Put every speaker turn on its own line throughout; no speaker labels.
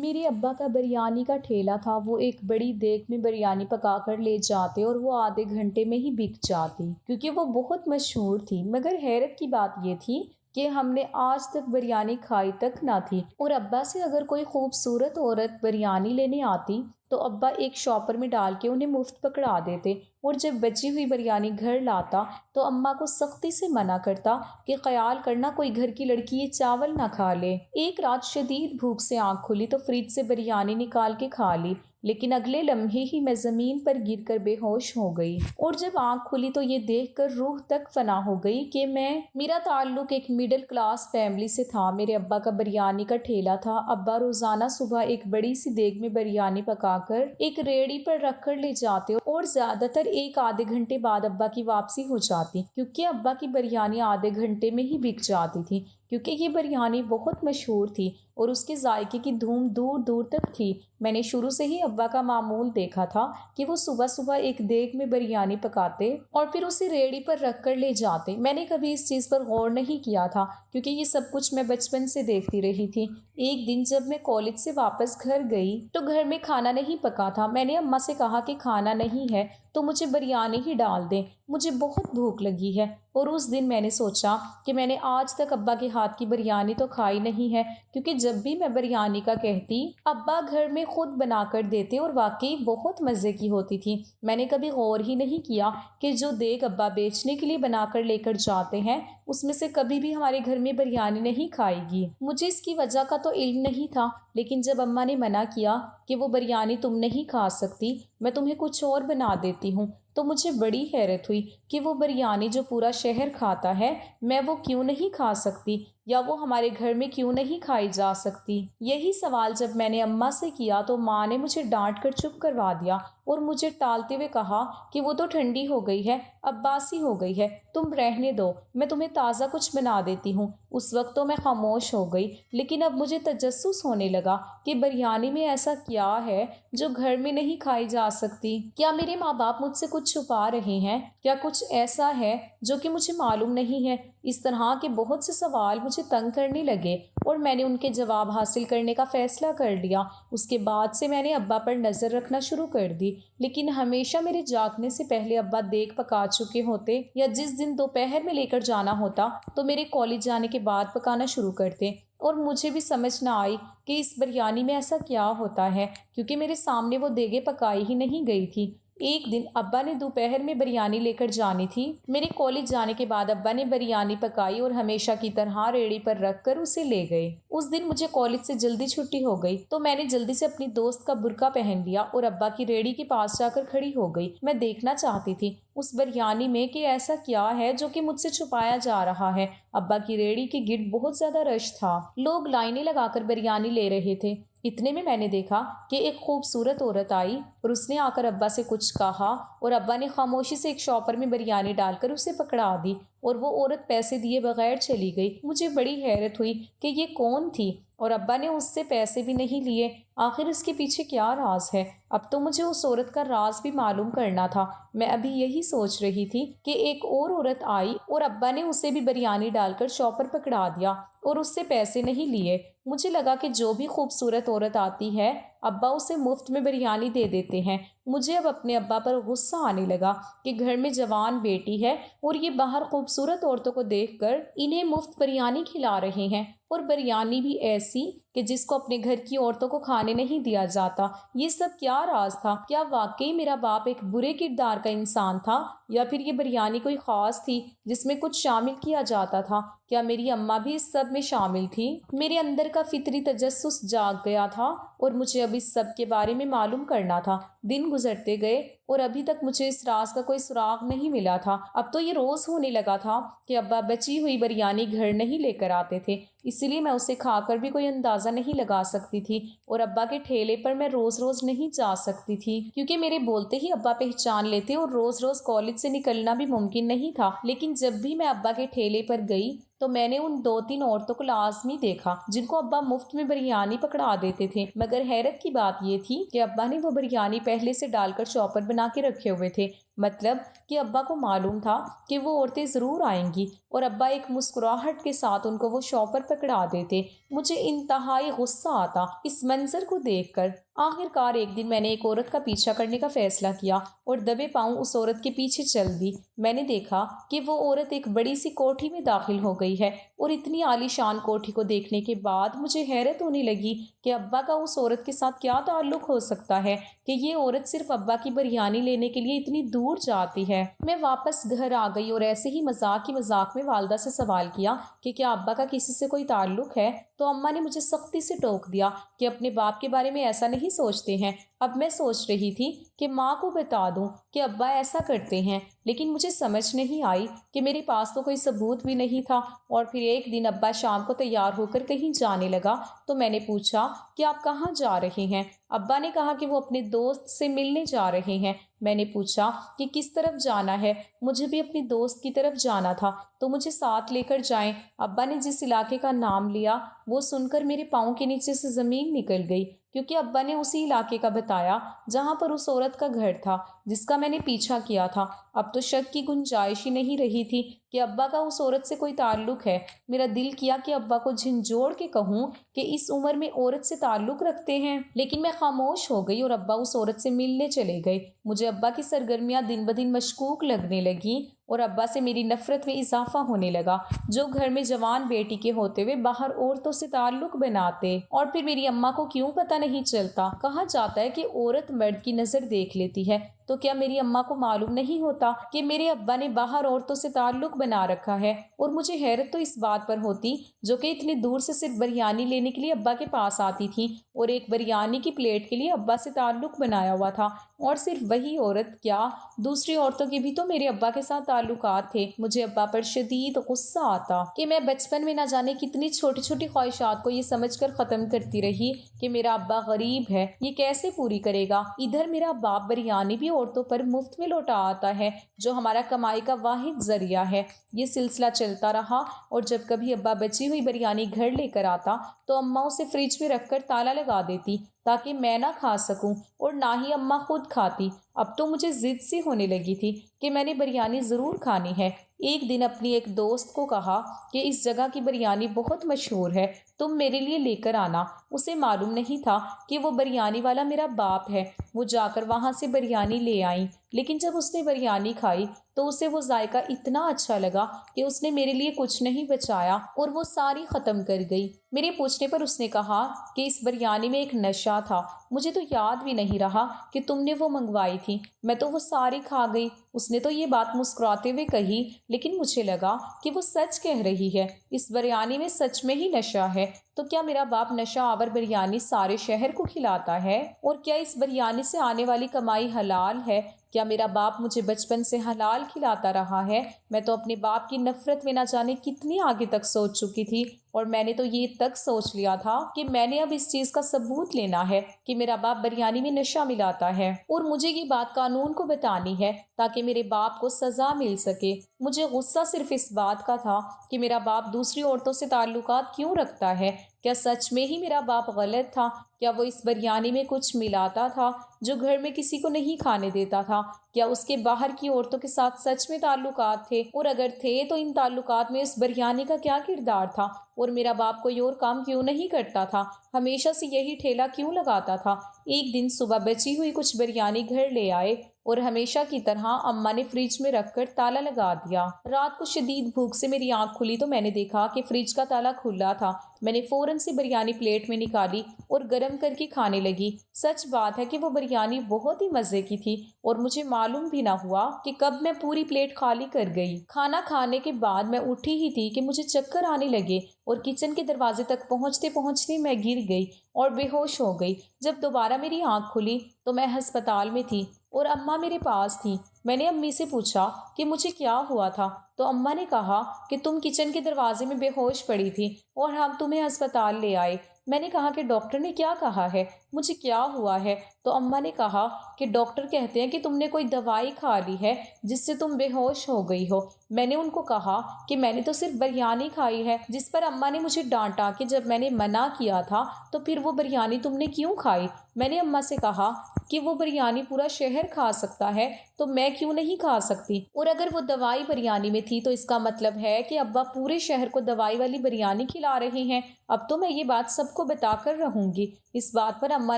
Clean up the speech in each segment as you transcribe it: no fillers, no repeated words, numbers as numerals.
میرے ابا کا بریانی کا ٹھیلا تھا۔ وہ ایک بڑی دیگ میں بریانی پکا کر لے جاتے اور وہ آدھے گھنٹے میں ہی بک جاتی کیونکہ وہ بہت مشہور تھی۔ مگر حیرت کی بات یہ تھی کہ ہم نے آج تک بریانی کھائی تک نہ تھی، اور ابا سے اگر کوئی خوبصورت عورت بریانی لینے آتی تو ابا ایک شاپر میں ڈال کے انہیں مفت پکڑا دیتے، اور جب بچی ہوئی بریانی گھر لاتا تو اماں کو سختی سے منع کرتا کہ خیال کرنا کوئی گھر کی لڑکی یہ چاول نہ کھا لے۔ ایک رات شدید بھوک سے آنکھ کھلی تو فریج سے بریانی نکال کے کھا لی، لیکن اگلے لمحے ہی میں زمین پر گر کر بے ہوش ہو گئی، اور جب آنکھ کھلی تو یہ دیکھ کر روح تک فنا ہو گئی کہ میرا تعلق ایک مڈل کلاس فیملی سے تھا۔ میرے ابا کا بریانی کا ٹھیلا تھا۔ ابا روزانہ صبح ایک بڑی سی دیگ میں بریانی پکا کر ایک ریڑھی پر رکھ کر لے جاتے، اور زیادہ تر ایک آدھے گھنٹے بعد ابا کی واپسی ہو جاتی، کیونکہ ابا کی بریانی آدھے گھنٹے میں ہی بک جاتی تھی، کیونکہ یہ بریانی بہت مشہور تھی اور اس کے ذائقے کی دھوم دور دور تک تھی۔ میں نے شروع سے ہی ابا کا معمول دیکھا تھا کہ وہ صبح صبح ایک دیگ میں بریانی پکاتے اور پھر اسے ریڑھی پر رکھ کر لے جاتے۔ میں نے کبھی اس چیز پر غور نہیں کیا تھا کیونکہ یہ سب کچھ میں بچپن سے دیکھتی رہی تھی۔ ایک دن جب میں کالج سے واپس گھر گئی تو گھر میں کھانا نہیں پکا تھا۔ میں نے اماں سے کہا کہ کھانا نہیں ہے تو مجھے بریانی ہی ڈال دیں، مجھے بہت بھوک لگی ہے۔ اور اس دن میں نے سوچا کہ میں نے آج تک ابا کے ہاتھ کی بریانی تو کھائی نہیں ہے، کیونکہ جب بھی میں بریانی کا کہتی ابا گھر میں خود بنا کر دیتے اور واقعی بہت مزے کی ہوتی تھی۔ میں نے کبھی غور ہی نہیں کیا کہ جو دیگ ابا بیچنے کے لیے بنا کر لے کر جاتے ہیں اس میں سے کبھی بھی ہمارے گھر میں بریانی نہیں کھائے گی۔ مجھے اس کی وجہ کا تو علم نہیں تھا، لیکن جب اماں نے منع کیا کہ وہ بریانی تم نہیں کھا سکتی، میں تمہیں کچھ اور بنا دیتی ہوں، تو مجھے بڑی حیرت ہوئی کہ وہ بریانی جو پورا شہر کھاتا ہے میں وہ کیوں نہیں کھا سکتی، یا وہ ہمارے گھر میں کیوں نہیں کھائی جا سکتی۔ یہی سوال جب میں نے اماں سے کیا تو ماں نے مجھے ڈانٹ کر چپ کروا دیا اور مجھے ٹالتے ہوئے کہا کہ وہ تو ٹھنڈی ہو گئی ہے، اب باسی ہو گئی ہے، تم رہنے دو، میں تمہیں تازہ کچھ بنا دیتی ہوں۔ اس وقت تو میں خاموش ہو گئی، لیکن اب مجھے تجسس ہونے لگا کہ بریانی میں ایسا کیا ہے جو گھر میں نہیں کھائی جا سکتی۔ کیا میرے ماں باپ مجھ سے کچھ چھپا رہے ہیں؟ کیا کچھ ایسا ہے جو کہ مجھے معلوم نہیں ہے؟ اس طرح کے بہت سے سوال مجھے تنگ کرنے لگے اور میں نے ان کے جواب حاصل کرنے کا فیصلہ کر لیا۔ اس کے بعد سے میں نے ابا پر نظر رکھنا شروع کر دی، لیکن ہمیشہ میرے جاگنے سے پہلے ابا دیگ پکا چکے ہوتے، یا جس دن دوپہر میں لے کر جانا ہوتا تو میرے کالج جانے کے بعد پکانا شروع کرتے، اور مجھے بھی سمجھ نہ آئی کہ اس بریانی میں ایسا کیا ہوتا ہے، کیونکہ میرے سامنے وہ دیگیں پکائی ہی نہیں گئی تھی۔ ایک دن ابا نے دوپہر میں بریانی لے کر جانی تھی۔ میرے کالج جانے کے بعد ابا نے بریانی پکائی اور ہمیشہ کی طرح ریڑھی پر رکھ کر اسے لے گئے۔ اس دن مجھے کالج سے جلدی چھٹی ہو گئی تو میں نے جلدی سے اپنی دوست کا برقع پہن لیا اور ابا کی ریڑھی کے پاس جا کر کھڑی ہو گئی۔ میں دیکھنا چاہتی تھی اس بریانی میں کہ ایسا کیا ہے جو کہ مجھ سے چھپایا جا رہا ہے۔ ابا کی ریڑھی کے گرد بہت زیادہ رش تھا، لوگ لائنیں لگا کر بریانی لے رہے تھے۔ اتنے میں نے دیکھا کہ ایک خوبصورت عورت آئی اور اس نے آ کر ابا سے کچھ کہا، اور ابا نے خاموشی سے ایک شاپر میں بریانی ڈال کر اسے پکڑا دی، اور وہ عورت پیسے دیے بغیر چلی گئی۔ مجھے بڑی حیرت ہوئی کہ یہ کون تھی، اور ابا نے اس سے پیسے بھی نہیں لیے۔ آخر اس کے پیچھے کیا راز ہے؟ اب تو مجھے اس عورت کا راز بھی معلوم کرنا تھا۔ میں ابھی یہی سوچ رہی تھی کہ ایک اور عورت آئی اور ابا نے اسے بھی بریانی ڈال کر شاپر پکڑا دیا اور اس سے پیسے نہیں لیے۔ مجھے لگا کہ جو بھی خوبصورت عورت آتی ہے ابا اسے مفت میں بریانی دے دیتے ہیں۔ مجھے اب اپنے ابا پر غصہ آنے لگا کہ گھر میں جوان بیٹی ہے اور یہ باہر خوبصورت عورتوں کو دیکھ کر انہیں مفت بریانی کھلا رہے ہیں، اور بریانی بھی ایسی کہ جس کو اپنے گھر کی عورتوں کو کھانے نہیں دیا جاتا۔ یہ سب کیا راز تھا؟ کیا واقعی میرا باپ ایک برے کردار کا انسان تھا، یا پھر یہ بریانی کوئی خاص تھی جس میں کچھ شامل کیا جاتا تھا؟ کیا میری اماں بھی اس سب میں شامل تھی؟ میرے اندر کا فطری تجسس جاگ گیا تھا اور مجھے اب اس سب کے بارے میں معلوم کرنا تھا۔ دن گزرتے گئے اور ابھی تک مجھے اس راز کا کوئی سراغ نہیں ملا تھا۔ اب تو یہ روز ہونے لگا تھا کہ ابا بچی ہوئی بریانی گھر نہیں لے کر آتے تھے، اس لیے میں اسے کھا کر بھی کوئی اندازہ نہیں لگا سکتی تھی، اور ابا کے ٹھیلے پر میں روز روز نہیں جا سکتی تھی کیونکہ میرے بولتے ہی ابا پہچان لیتے اور روز روز کالج سے نکلنا بھی ممکن نہیں تھا۔ لیکن جب بھی میں ابا کے ٹھیلے پر گئی تو میں نے ان 2-3 عورتوں کو لازمی دیکھا جن کو ابا مفت میں بریانی پکڑا دیتے تھے، مگر حیرت کی بات یہ تھی کہ ابا نے وہ بریانی پہلے سے ڈال کر چاپر بنا کے رکھے ہوئے تھے۔ مطلب کہ ابا کو معلوم تھا کہ وہ عورتیں ضرور آئیں گی اور ابا ایک مسکراہٹ کے ساتھ ان کو وہ شاپر پکڑا دیتے۔ مجھے انتہائی غصہ آتا اس منظر کو دیکھ کر۔ آخر کار ایک دن میں نے ایک عورت کا پیچھا کرنے کا فیصلہ کیا اور دبے پاؤں اس عورت کے پیچھے چل دی۔ میں نے دیکھا کہ وہ عورت ایک بڑی سی کوٹھی میں داخل ہو گئی ہے اور اتنی عالی شان کوٹھی کو دیکھنے کے بعد مجھے حیرت ہونے لگی کہ ابا کا اس عورت کے ساتھ کیا تعلق ہو سکتا ہے کہ یہ عورت صرف ابا کی بریانی لینے کے لیے اتنی دور جاتی ہے۔ میں واپس گھر آ گئی اور ایسے ہی مذاق میں والدہ سے سوال کیا کہ کیا ابا کا کسی سے کوئی تعلق ہے، تو اماں نے مجھے سختی سے ٹوک دیا کہ اپنے باپ کے بارے میں ایسا نہیں سوچتے ہیں۔ اب میں سوچ رہی تھی کہ ماں کو بتا دوں کہ ابا ایسا کرتے ہیں، لیکن مجھے سمجھ نہیں آئی کہ میرے پاس تو کوئی ثبوت بھی نہیں تھا۔ اور پھر ایک دن ابا شام کو تیار ہو کر کہیں جانے لگا تو میں نے پوچھا کہ آپ کہاں جا رہے ہیں؟ ابا نے کہا کہ وہ اپنے دوست سے ملنے جا رہے ہیں۔ میں نے پوچھا کہ کس طرف جانا ہے؟ مجھے بھی اپنی دوست کی طرف جانا تھا تو مجھے ساتھ لے کر جائیں۔ ابا نے جس علاقے کا نام لیا وہ سن کر میرے پاؤں کے نیچے سے زمین نکل گئی، کیونکہ ابا نے اسی علاقے کا بتایا جہاں پر اس عورت کا گھر تھا جس کا میں نے پیچھا کیا تھا۔ اب تو شک کی گنجائش ہی نہیں رہی تھی کہ ابا کا اس عورت سے کوئی تعلق ہے۔ میرا دل کیا کہ ابا کو جھنجھوڑ کے کہوں کہ اس عمر میں عورت سے تعلق رکھتے ہیں، لیکن میں خاموش ہو گئی اور ابا اس عورت سے ملنے چلے گئے۔ مجھے ابا کی سرگرمیاں دن بدن مشکوک لگنے لگیں اور ابا سے میری نفرت میں اضافہ ہونے لگا، جو گھر میں جوان بیٹی کے ہوتے ہوئے باہر عورتوں سے تعلق بناتے۔ اور پھر میری اماں کو کیوں پتہ نہیں چلتا؟ کہا جاتا ہے کہ عورت مرد کی نظر دیکھ لیتی ہے، تو کیا میری اماں کو معلوم نہیں ہوتا کہ میرے ابا نے باہر عورتوں سے تعلق بنا رکھا ہے؟ اور مجھے حیرت تو اس بات پر ہوتی جو کہ اتنی دور سے صرف بریانی لینے کے لیے ابا کے پاس آتی تھی اور ایک بریانی کی پلیٹ کے لیے ابا سے تعلق بنایا ہوا تھا۔ اور صرف وہی عورت کیا دوسری عورتوں کے بھی تو میرے ابا کے ساتھ تعلقات تھے۔ مجھے ابا پر شدید غصہ آتا کہ میں بچپن میں نہ جانے کتنی چھوٹی چھوٹی خواہشات کو یہ سمجھ کر ختم کرتی رہی کہ میرا ابا غریب ہے، یہ کیسے پوری کرے گا۔ ادھر میرا باپ بریانی بھی عورتوں پر مفت میں لوٹا آتا ہے جو ہمارا کمائی کا واحد ذریعہ ہے۔ یہ سلسلہ چلتا رہا اور جب کبھی ابا بچی ہوئی بریانی گھر لے کر آتا تو اماں اسے فریج میں رکھ کر تالا لگا دیتی تاکہ میں نہ کھا سکوں اور نہ ہی اماں خود کھاتی۔ اب تو مجھے ضد سی ہونے لگی تھی کہ میں نے بریانی ضرور کھانی ہے۔ ایک دن اپنی ایک دوست کو کہا کہ اس جگہ کی بریانی بہت مشہور ہے، تم میرے لیے لے کر آنا۔ اسے معلوم نہیں تھا کہ وہ بریانی والا میرا باپ ہے۔ وہ جا کر وہاں سے بریانی لے آئیں، لیکن جب اس نے بریانی کھائی تو اسے وہ ذائقہ اتنا اچھا لگا کہ اس نے میرے لیے کچھ نہیں بچایا اور وہ ساری ختم کر گئی۔ میرے پوچھنے پر اس نے کہا کہ اس بریانی میں ایک نشہ تھا، مجھے تو یاد بھی نہیں رہا کہ تم نے وہ منگوائی تھی، میں تو وہ ساری کھا گئی۔ اس نے تو یہ بات مسکراتے ہوئے کہی، لیکن مجھے لگا کہ وہ سچ کہہ رہی ہے، اس بریانی میں سچ میں ہی نشہ ہے۔ تو کیا میرا باپ نشہ آور بریانی سارے شہر کو کھلاتا ہے؟ اور کیا اس بریانی سے آنے والی کمائی حلال ہے؟ کیا میرا باپ مجھے بچپن سے حلال کھلاتا رہا ہے؟ میں تو اپنے باپ کی نفرت میں نہ جانے کتنی آگے تک سوچ چکی تھی، اور میں نے تو یہ تک سوچ لیا تھا کہ میں نے اب اس چیز کا ثبوت لینا ہے کہ میرا باپ بریانی میں نشہ ملاتا ہے، اور مجھے یہ بات قانون کو بتانی ہے تاکہ میرے باپ کو سزا مل سکے۔ مجھے غصہ صرف اس بات کا تھا کہ میرا باپ دوسری عورتوں سے تعلقات کیوں رکھتا ہے۔ کیا سچ میں ہی میرا باپ غلط تھا؟ کیا وہ اس بریانی میں کچھ ملاتا تھا جو گھر میں کسی کو نہیں کھانے دیتا تھا؟ کیا اس کے باہر کی عورتوں کے ساتھ سچ میں تعلقات تھے؟ اور اگر تھے تو ان تعلقات میں اس بریانی کا کیا کردار تھا؟ اور میرا باپ کوئی اور کام کیوں نہیں کرتا تھا؟ ہمیشہ سے یہی ٹھیلا کیوں لگاتا تھا؟ ایک دن صبح بچی ہوئی کچھ بریانی گھر لے آئے اور ہمیشہ کی طرح اماں نے فریج میں رکھ کر تالا لگا دیا۔ رات کو شدید بھوک سے میری آنکھ کھلی تو میں نے دیکھا کہ فریج کا تالا کھلا تھا۔ میں نے فوراً سے بریانی پلیٹ میں نکالی اور گرم کر کے کھانے لگی۔ سچ بات ہے کہ وہ بریانی بہت ہی مزے کی تھی اور مجھے معلوم بھی نہ ہوا کہ کب میں پوری پلیٹ خالی کر گئی۔ کھانا کھانے کے بعد میں اٹھی ہی تھی کہ مجھے چکر آنے لگے اور کچن کے دروازے تک پہنچتے پہنچتے میں گر گئی اور بے ہوش ہو گئی۔ جب دوبارہ میری آنکھ کھلی تو میں ہسپتال میں تھی اور اماں میرے پاس تھی۔ میں نے امی سے پوچھا کہ مجھے کیا ہوا تھا تو اماں نے کہا کہ تم کچن کے دروازے میں بے ہوش پڑی تھی اور ہم تمہیں ہسپتال لے آئے۔ میں نے کہا کہ ڈاکٹر نے کیا کہا ہے، مجھے کیا ہوا ہے؟ تو اماں نے کہا کہ ڈاکٹر کہتے ہیں کہ تم نے کوئی دوائی کھا لی ہے جس سے تم بے ہوش ہو گئی ہو۔ میں نے ان کو کہا کہ میں نے تو صرف بریانی کھائی ہے، جس پر اماں نے مجھے ڈانٹا کہ جب میں نے منع کیا تھا تو پھر وہ بریانی تم نے کیوں کھائی؟ میں نے اماں سے کہا کہ وہ بریانی پورا شہر کھا سکتا ہے تو میں کیوں نہیں کھا سکتی، اور اگر وہ دوائی بریانی میں تھی تو اس کا مطلب ہے کہ ابا پورے شہر کو دوائی والی بریانی کھلا رہے ہیں، اب تو میں یہ بات سب کو بتا کر رہوں گی۔ اس بات پر اماں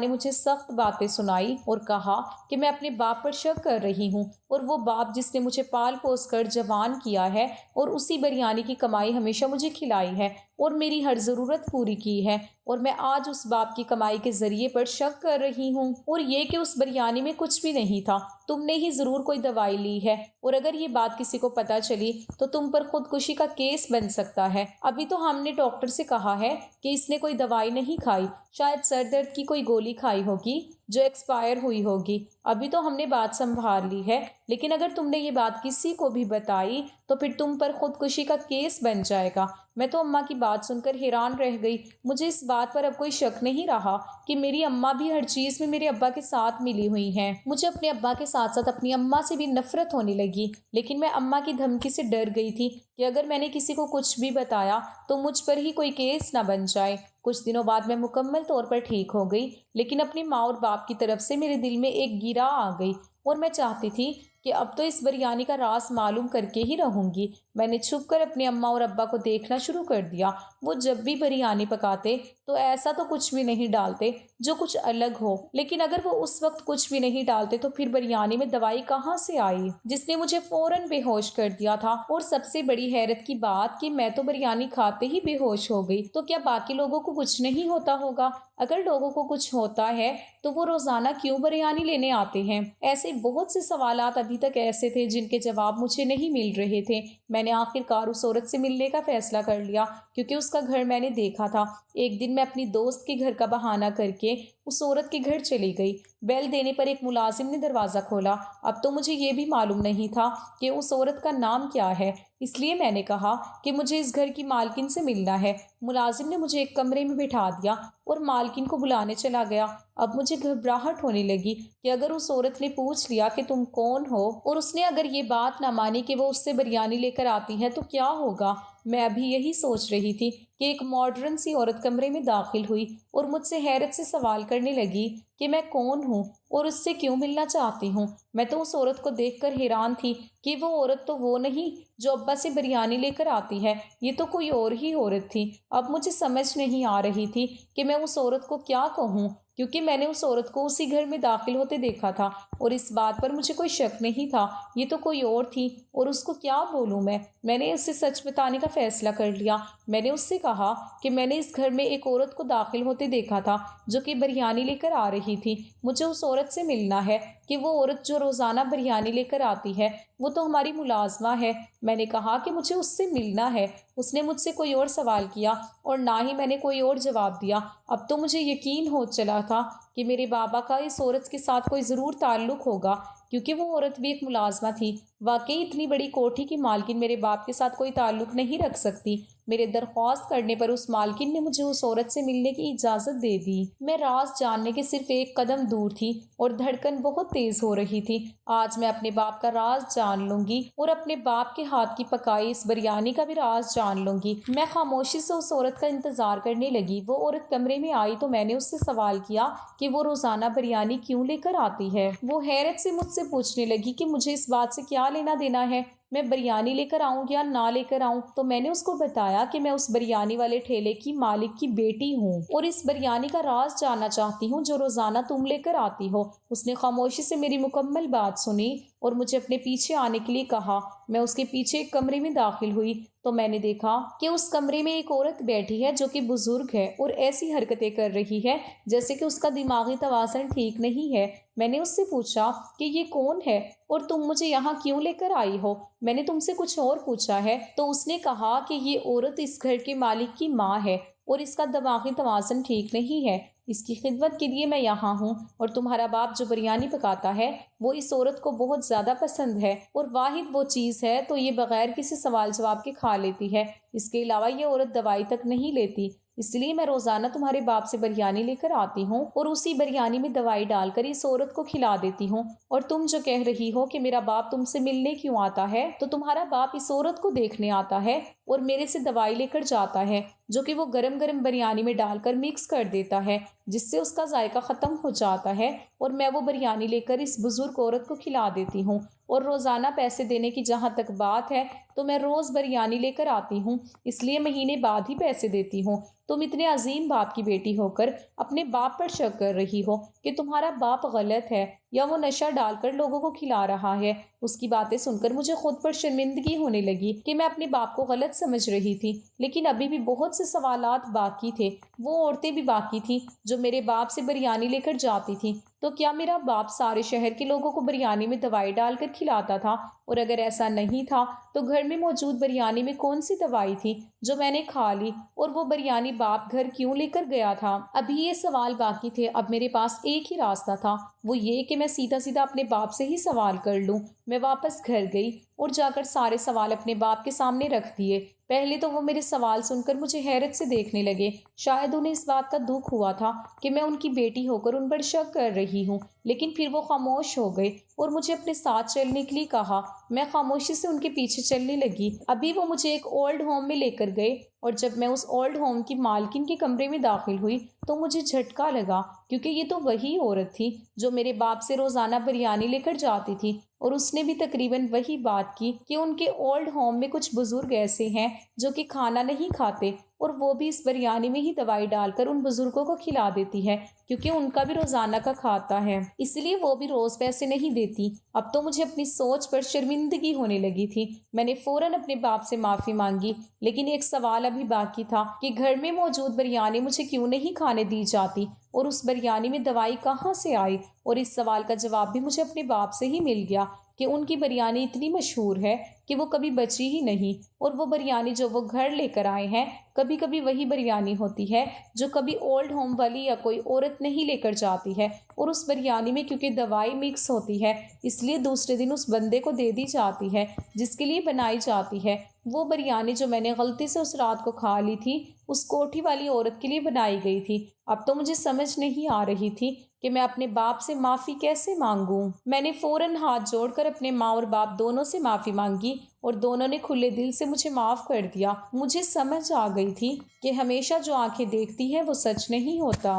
نے مجھے سخت باتیں سنائی اور کہا کہ میں اپنے باپ پر شک کر رہی ہوں، اور وہ باپ جس نے مجھے پال پوس کر جوان کیا ہے اور اسی بریانی کی کمائی ہمیشہ مجھے کھلائی ہے اور میری ہر ضرورت پوری کی ہے، اور میں آج اس باپ کی کمائی کے ذریعے پر شک کر رہی ہوں، اور یہ کہ اس بریانی میں کچھ بھی نہیں تھا، تم نے ہی ضرور کوئی دوائی لی ہے، اور اگر یہ بات کسی کو پتہ چلی تو تم پر خودکشی کا کیس بن سکتا ہے۔ ابھی تو ہم نے ڈاکٹر سے کہا ہے کہ اس نے کوئی دوائی نہیں کھائی، شاید سر درد کی کوئی گولی کھائی ہوگی جو ایکسپائر ہوئی ہوگی، ابھی تو ہم نے بات سنبھال لی ہے، لیکن اگر تم نے یہ بات کسی کو بھی بتائی تو پھر تم پر خودکشی کا کیس بن جائے گا۔ میں تو اماں کی بات سن کر حیران رہ گئی، مجھے اس بات پر اب کوئی شک نہیں رہا کہ میری اماں بھی ہر چیز میں میرے ابا کے ساتھ ملی ہوئی ہیں۔ مجھے اپنے ابا کے ساتھ ساتھ اپنی اماں سے بھی نفرت ہونے لگی، لیکن میں اماں کی دھمکی سے ڈر گئی تھی کہ اگر میں نے کسی کو کچھ بھی بتایا تو مجھ پر ہی کوئی کیس نہ بن جائے۔ کچھ دنوں بعد میں مکمل طور پر ٹھیک ہو گئی، لیکن اپنی ماں اور باپ کی طرف سے میرے دل میں ایک گرا آ گئی، اور میں چاہتی تھی کہ اب تو اس بریانی کا راز معلوم کر کے ہی رہوں گی۔ میں نے چھپ کر اپنے اماں اور ابا کو دیکھنا شروع کر دیا، وہ جب بھی بریانی پکاتے تو ایسا تو کچھ بھی نہیں ڈالتے جو کچھ الگ ہو، لیکن اگر وہ اس وقت کچھ بھی نہیں ڈالتے تو پھر بریانی میں دوائی کہاں سے آئی جس نے مجھے فوراً بے ہوش کر دیا تھا؟ اور سب سے بڑی حیرت کی بات کہ میں تو بریانی کھاتے ہی بے ہوش ہو گئی، تو کیا باقی لوگوں کو کچھ نہیں ہوتا ہوگا؟ اگر لوگوں کو کچھ ہوتا ہے تو وہ روزانہ کیوں بریانی لینے آتے ہیں؟ ایسے بہت سے سوالات ابھی تک ایسے تھے جن کے جواب مجھے نہیں مل رہے تھے۔ میں نے آخر کار اس عورت سے ملنے کا فیصلہ کر لیا، کیونکہ اس کا گھر میں نے دیکھا تھا۔ ایک دن میں اپنی دوست کے گھر کا بہانہ کر کے اس عورت کے گھر چلی گئی۔ بیل دینے پر ایک ملازم نے دروازہ کھولا۔ اب تو مجھے یہ بھی معلوم نہیں تھا کہ اس عورت کا نام کیا ہے، اس لیے میں نے کہا کہ مجھے اس گھر کی مالکن سے ملنا ہے۔ ملازم نے مجھے ایک کمرے میں بٹھا دیا اور مالکن کو بلانے چلا گیا۔ اب مجھے گھبراہٹ ہونے لگی کہ اگر اس عورت نے پوچھ لیا کہ تم کون ہو اور اس نے اگر یہ بات نہ مانی کہ وہ اس سے بریانی لے کر آتی ہے تو کیا ہوگا؟ میں ابھی یہی سوچ رہی تھی کہ ایک ماڈرن سی عورت کمرے میں داخل ہوئی اور مجھ سے حیرت سے سوال کرنے لگی کہ میں کون ہوں اور اس سے کیوں ملنا چاہتی ہوں۔ میں تو اس عورت کو دیکھ کر حیران تھی کہ وہ عورت تو وہ نہیں جو ابا سے بریانی لے کر آتی ہے، یہ تو کوئی اور ہی عورت تھی۔ اب مجھے سمجھ نہیں آ رہی تھی کہ میں اس عورت کو کیا کہوں، کیونکہ میں نے اس عورت کو اسی گھر میں داخل ہوتے دیکھا تھا اور اس بات پر مجھے کوئی شک نہیں تھا، یہ تو کوئی اور تھی، اور اس کو کیا بولوں میں؟ میں نے اسے سچ بتانے کا فیصلہ کر لیا۔ میں نے اس سے کہا کہ میں نے اس گھر میں ایک عورت کو داخل ہوتے دیکھا تھا جو کہ بریانی لے کر آ رہی تھی، مجھے اس عورت سے ملنا ہے کہ وہ عورت جو روزانہ بریانی لے کر آتی ہے وہ تو ہماری ملازمہ ہے۔ میں نے کہا کہ مجھے اس سے ملنا ہے۔ اس نے مجھ سے کوئی اور سوال کیا اور نہ ہی میں نے کوئی اور جواب دیا۔ اب تو مجھے یقین ہو چلا تھا کہ میرے بابا کا اس عورت کے ساتھ کوئی ضرور تعلق ہوگا، کیونکہ وہ عورت بھی ایک ملازمہ تھی۔ واقعی اتنی بڑی کوٹھی کی مالکن میرے باپ کے ساتھ کوئی تعلق نہیں رکھ سکتی۔ میرے درخواست کرنے پر اس مالکن نے مجھے اس عورت سے ملنے کی اجازت دے دی۔ میں راز جاننے کے صرف ایک قدم دور تھی اور دھڑکن بہت تیز ہو رہی تھی۔ آج میں اپنے باپ کا راز جان لوں گی اور اپنے باپ کے ہاتھ کی پکائی اس بریانی کا بھی راز جان لوں گی۔ میں خاموشی سے اس عورت کا انتظار کرنے لگی۔ وہ عورت کمرے میں آئی تو میں نے اس سے سوال کیا کہ وہ روزانہ بریانی کیوں لے کر آتی ہے۔ وہ حیرت سے مجھ سے پوچھنے لگی کہ مجھے اس بات سے کیا لینا دینا ہے، میں بریانی لے کر آؤں یا نہ لے کر آؤں؟ تو میں نے اس کو بتایا کہ میں اس بریانی والے ٹھیلے کی مالک کی بیٹی ہوں اور اس بریانی کا راز جاننا چاہتی ہوں جو روزانہ تم لے کر آتی ہو۔ اس نے خاموشی سے میری مکمل بات سنی اور مجھے اپنے پیچھے آنے کے لیے کہا۔ میں اس کے پیچھے ایک کمرے میں داخل ہوئی تو میں نے دیکھا کہ اس کمرے میں ایک عورت بیٹھی ہے جو کہ بزرگ ہے اور ایسی حرکتیں کر رہی ہے جیسے کہ اس کا دماغی توازن ٹھیک نہیں ہے۔ میں نے اس سے پوچھا کہ یہ کون ہے اور تم مجھے یہاں کیوں لے کر آئی ہو؟ میں نے تم سے کچھ اور پوچھا ہے؟ تو اس نے کہا کہ یہ عورت اس گھر کے مالک کی ماں ہے اور اس کا دماغی توازن ٹھیک نہیں ہے، اس کی خدمت کے لیے میں یہاں ہوں، اور تمہارا باپ جو بریانی پکاتا ہے وہ اس عورت کو بہت زیادہ پسند ہے اور واحد وہ چیز ہے تو یہ بغیر کسی سوال جواب کے کھا لیتی ہے، اس کے علاوہ یہ عورت دوائی تک نہیں لیتی۔ اس لیے میں روزانہ تمہارے باپ سے بریانی لے کر آتی ہوں اور اسی بریانی میں دوائی ڈال کر اس عورت کو کھلا دیتی ہوں۔ اور تم جو کہہ رہی ہو کہ میرا باپ تم سے ملنے کیوں آتا ہے، تو تمہارا باپ اس عورت کو دیکھنے آتا ہے اور میرے سے دوائی لے کر جاتا ہے، جو کہ وہ گرم گرم بریانی میں ڈال کر مکس کر دیتا ہے، جس سے اس کا ذائقہ ختم ہو جاتا ہے، اور میں وہ بریانی لے کر اس بزرگ عورت کو کھلا دیتی ہوں۔ اور روزانہ پیسے دینے کی جہاں تک بات ہے تو میں روز بریانی لے کر آتی ہوں، اس لیے مہینے بعد ہی پیسے دیتی ہوں۔ تم اتنے عظیم باپ کی بیٹی ہو کر اپنے باپ پر شک کر رہی ہو کہ تمہارا باپ غلط ہے یا وہ نشہ ڈال کر لوگوں کو کھلا رہا ہے۔ اس کی باتیں سن کر مجھے خود پر شرمندگی ہونے لگی کہ میں اپنے باپ کو غلط سمجھ رہی تھی، لیکن ابھی بھی بہت سے سوالات باقی تھے۔ وہ عورتیں بھی باقی تھیں جو میرے باپ سے بریانی لے کر جاتی تھیں۔ تو کیا میرا باپ سارے شہر کے لوگوں کو بریانی میں دوائی ڈال کر کھلاتا تھا؟ اور اگر ایسا نہیں تھا تو گھر میں موجود بریانی میں کون سی دوائی تھی جو میں نے کھا لی، اور وہ بریانی باپ گھر کیوں لے کر گیا تھا؟ ابھی یہ سوال باقی تھے۔ اب میرے پاس ایک ہی راستہ تھا، وہ یہ کہ میں سیدھا سیدھا اپنے باپ سے ہی سوال کر لوں۔ میں واپس گھر گئی اور جا کر سارے سوال اپنے باپ کے سامنے رکھ دیے۔ پہلے تو وہ میرے سوال سن کر مجھے حیرت سے دیکھنے لگے، شاید انہیں اس بات کا دکھ ہوا تھا کہ میں ان کی بیٹی ہو کر ان پر شک کر رہی ہوں، لیکن پھر وہ خاموش ہو گئے اور مجھے اپنے ساتھ چلنے کے لیے کہا۔ میں خاموشی سے ان کے پیچھے چلنے لگی۔ ابھی وہ مجھے ایک اولڈ ہوم میں لے کر گئے، اور جب میں اس اولڈ ہوم کی مالکن کے کمرے میں داخل ہوئی تو مجھے جھٹکا لگا، کیونکہ یہ تو وہی عورت تھی جو میرے باپ سے روزانہ بریانی لے کر جاتی تھی، اور اس نے بھی تقریباً وہی بات کی کہ ان کے اولڈ ہوم میں کچھ بزرگ ایسے ہیں جو کہ کھانا نہیں کھاتے، اور وہ بھی اس بریانی میں ہی دوائی ڈال کر ان بزرگوں کو کھلا دیتی ہے، کیونکہ ان کا بھی روزانہ کا کھاتا ہے، اس لیے وہ بھی روز پیسے نہیں دیتی۔ اب تو مجھے اپنی سوچ پر شرمندگی ہونے لگی تھی۔ میں نے فوراً اپنے باپ سے معافی مانگی، لیکن ایک سوال ابھی باقی تھا کہ گھر میں موجود بریانی مجھے کیوں نہیں کھانے دی جاتی، اور اس بریانی میں دوائی کہاں سے آئی؟ اور اس سوال کا جواب بھی مجھے اپنے باپ سے ہی مل گیا کہ ان کی بریانی اتنی مشہور ہے کہ وہ کبھی بچی ہی نہیں، اور وہ بریانی جو وہ گھر لے کر آئے ہیں کبھی کبھی وہی بریانی ہوتی ہے جو کبھی اولڈ ہوم والی یا کوئی عورت نہیں لے کر جاتی ہے، اور اس بریانی میں کیونکہ دوائی مکس ہوتی ہے اس لیے دوسرے دن اس بندے کو دے دی جاتی ہے جس کے لیے بنائی جاتی ہے۔ وہ بریانی جو میں نے غلطی سے اس رات کو کھا لی تھی اس کوٹھی والی عورت کے لیے بنائی گئی تھی۔ اب تو مجھے سمجھ نہیں آ رہی تھی کہ میں اپنے باپ سے معافی کیسے مانگوں۔ میں نے فوراً ہاتھ جوڑ کر اپنے ماں اور باپ دونوں سے معافی مانگی، اور دونوں نے کھلے دل سے مجھے معاف کر دیا۔ مجھے سمجھ آ گئی تھی کہ ہمیشہ جو آنکھیں دیکھتی ہیں وہ سچ نہیں ہوتا۔